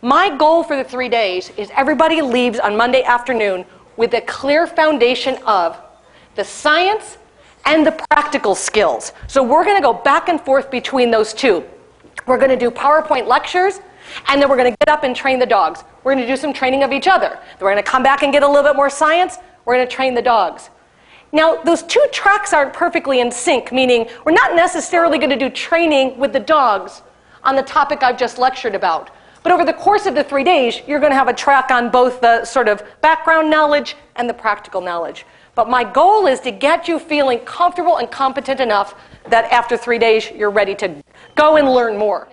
My goal for the 3 days is everybody leaves on Monday afternoon with a clear foundation of the science and the practical skills. So we're going to go back and forth between those two. We're going to do PowerPoint lectures, and then we're going to get up and train the dogs. We're going to do some training of each other. Then we're going to come back and get a little bit more science. We're going to train the dogs. Now, those two tracks aren't perfectly in sync, meaning we're not necessarily going to do training with the dogs on the topic I've just lectured about. But over the course of the 3 days, you're going to have a track on both the sort of background knowledge and the practical knowledge. But my goal is to get you feeling comfortable and competent enough that after 3 days, you're ready to go and learn more.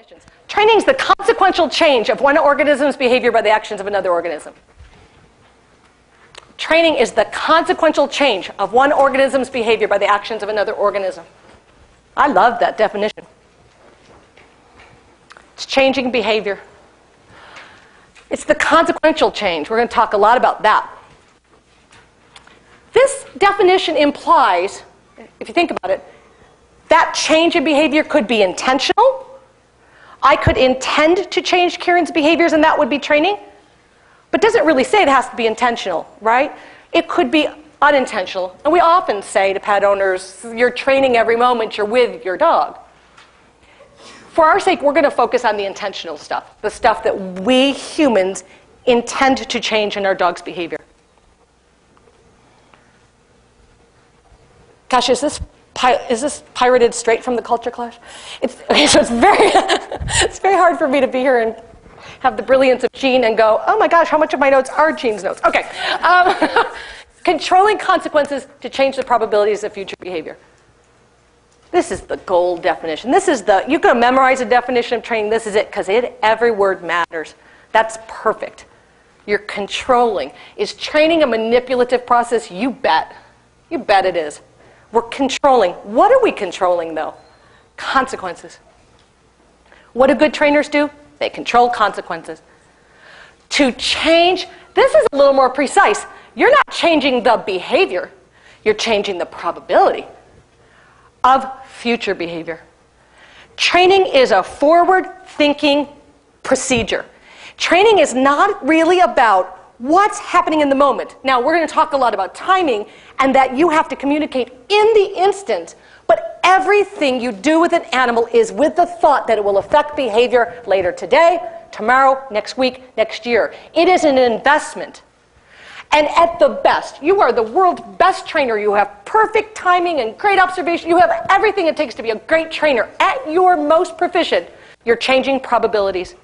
Training is the consequential change of one organism's behavior by the actions of another organism. Training is the consequential change of one organism's behavior by the actions of another organism. I love that definition. It's changing behavior. It's the consequential change. We're going to talk a lot about that. This definition implies, if you think about it, that change in behavior could be intentional. I could intend to change Kieran's behaviors, and that would be training. But it doesn't really say it has to be intentional, right? It could be unintentional. And we often say to pet owners, you're training every moment you're with your dog. For our sake, we're going to focus on the intentional stuff, the stuff that we humans intend to change in our dog's behavior. Gosh, is this pirated straight from the Culture Clash? Okay, so it's very hard for me to be here and have the brilliance of Jean and go, oh my gosh, how much of my notes are Jean's notes? Okay. Controlling consequences to change the probabilities of future behavior. This is the gold definition. This is you can memorize a definition of training. This is it, because every word matters. That's perfect. You're controlling. Is training a manipulative process? You bet. You bet it is. We're controlling. What are we controlling, though? Consequences. What do good trainers do? They control consequences. To change, this is a little more precise. You're not changing the behavior. You're changing the probability of future behavior. Training is a forward-thinking procedure. Training is not really about what's happening in the moment. Now, we're going to talk a lot about timing and that you have to communicate in the instant, but everything you do with an animal is with the thought that it will affect behavior later today, tomorrow, next week, next year. It is an investment. And at the best, you are the world's best trainer. You have perfect timing and great observation. You have everything it takes to be a great trainer. At your most proficient, you're changing probabilities.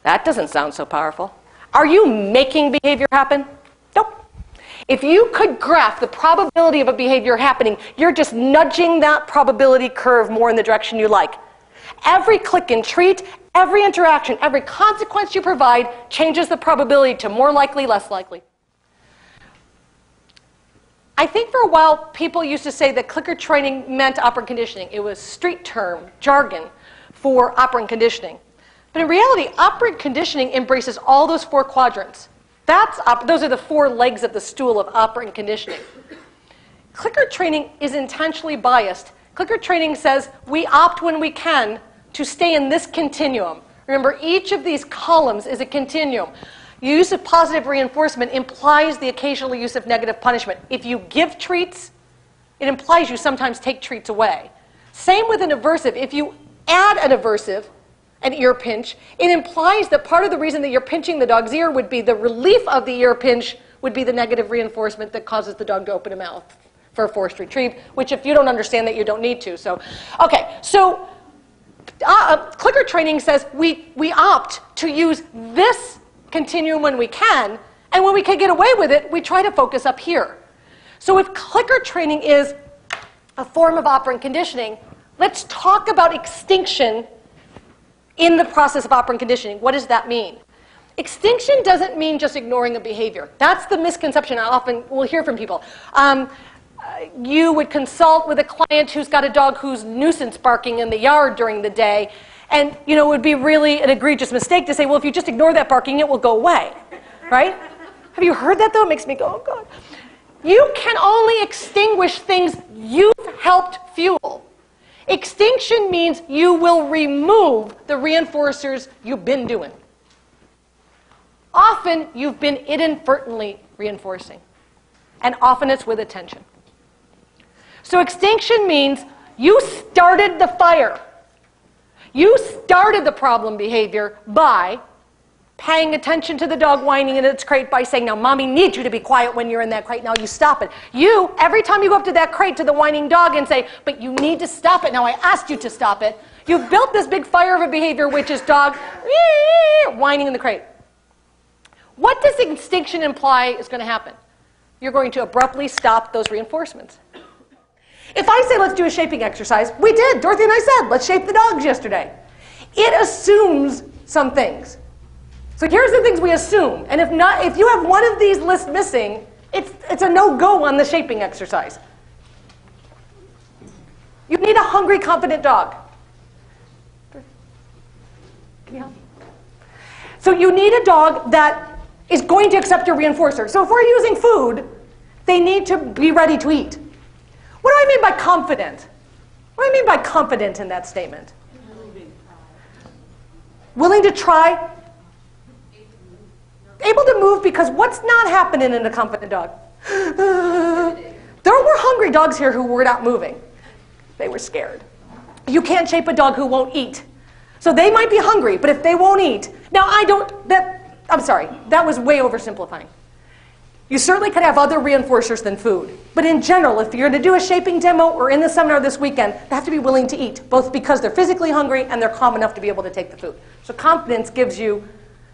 That doesn't sound so powerful. Are you making behavior happen? Nope. If you could graph the probability of a behavior happening, you're just nudging that probability curve more in the direction you like. Every click and treat, every interaction, every consequence you provide changes the probability to more likely, less likely. I think for a while, people used to say that clicker training meant operant conditioning. It was street term, jargon for operant conditioning. But in reality, operant conditioning embraces all those four quadrants. Those are the four legs of the stool of operant conditioning. Clicker training is intentionally biased. Clicker training says we opt when we can to stay in this continuum. Remember, each of these columns is a continuum. Use of positive reinforcement implies the occasional use of negative punishment. If you give treats, it implies you sometimes take treats away. Same with an aversive. If you add an aversive, an ear pinch, it implies that part of the reason that you're pinching the dog's ear would be the relief of the ear pinch would be the negative reinforcement that causes the dog to open a mouth for a forced retrieve, which if you don't understand that, you don't need to. So, okay, so clicker training says we opt to use this continuum when we can, and when we can get away with it, we try to focus up here. So if clicker training is a form of operant conditioning, let's talk about extinction in the process of operant conditioning. What does that mean? Extinction doesn't mean just ignoring a behavior. That's the misconception I often will hear from people. You would consult with a client who's got a dog who's nuisance barking in the yard during the day, and it would be really an egregious mistake to say, well, if you just ignore that barking, it will go away, right? Have you heard that, though? It makes me go, oh, God. You can only extinguish things you've helped fuel. Extinction means you will remove the reinforcers you've been doing. Often you've been inadvertently reinforcing, and often it's with attention. So extinction means you started the fire. You started the problem behavior by paying attention to the dog whining in its crate by saying, now mommy needs you to be quiet when you're in that crate, now you stop it. You, every time you go up to that crate to the whining dog and say, but you need to stop it, now I asked you to stop it, you've built this big fire of a behavior which is dog whining in the crate. What does extinction imply is going to happen? You're going to abruptly stop those reinforcements. If I say let's do a shaping exercise, we did, Dorothy and I said, let's shape the dogs yesterday. It assumes some things. So here's the things we assume, and if you have one of these lists missing, it's a no-go on the shaping exercise. You need a hungry, confident dog. Can you help? So you need a dog that is going to accept your reinforcer. So if we're using food, they need to be ready to eat. What do I mean by confident? What do I mean by confident in that statement? Willing to try? Able to move, because what's not happening in a confident dog? There were hungry dogs here who were not moving. They were scared. You can't shape a dog who won't eat. So they might be hungry, but if they won't eat, now I'm sorry, that was way oversimplifying. You certainly could have other reinforcers than food. But in general, if you're going to do a shaping demo or in the seminar this weekend, they have to be willing to eat, both because they're physically hungry and they're calm enough to be able to take the food. So confidence gives you,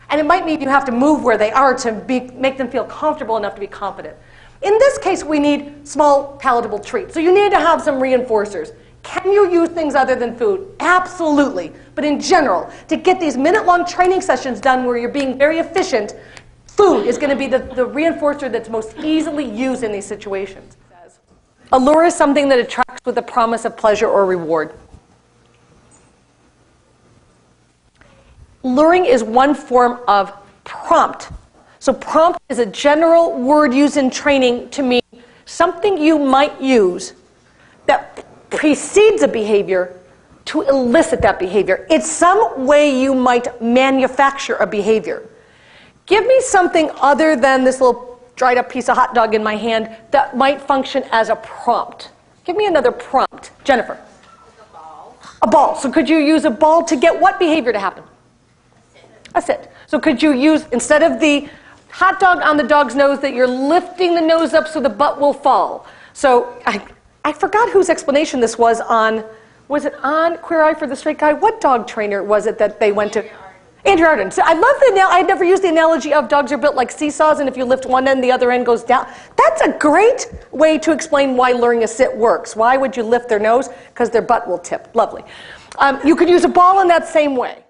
and it might mean you have to move where they are to make them feel comfortable enough to be confident. In this case, we need small, palatable treats. So you need to have some reinforcers. Can you use things other than food? Absolutely. But in general, to get these minute-long training sessions done where you're being very efficient, food is going to be the reinforcer that's most easily used in these situations. Allure is something that attracts with a promise of pleasure or reward. Luring is one form of prompt. So prompt is a general word used in training to mean something you might use that precedes a behavior to elicit that behavior. It's some way you might manufacture a behavior. Give me something other than this little dried up piece of hot dog in my hand that might function as a prompt. Give me another prompt. Jennifer. A ball. A ball. So could you use a ball to get what behavior to happen? A sit. So could you use, instead of the hot dog on the dog's nose, that you're lifting the nose up so the butt will fall? So I forgot whose explanation this was it on Queer Eye for the Straight Guy? What dog trainer was it that they went to? Andrew Arden. So I love I never used the analogy of dogs are built like seesaws, and if you lift one end, the other end goes down. That's a great way to explain why luring a sit works. Why would you lift their nose? Because their butt will tip. Lovely. You could use a ball in that same way.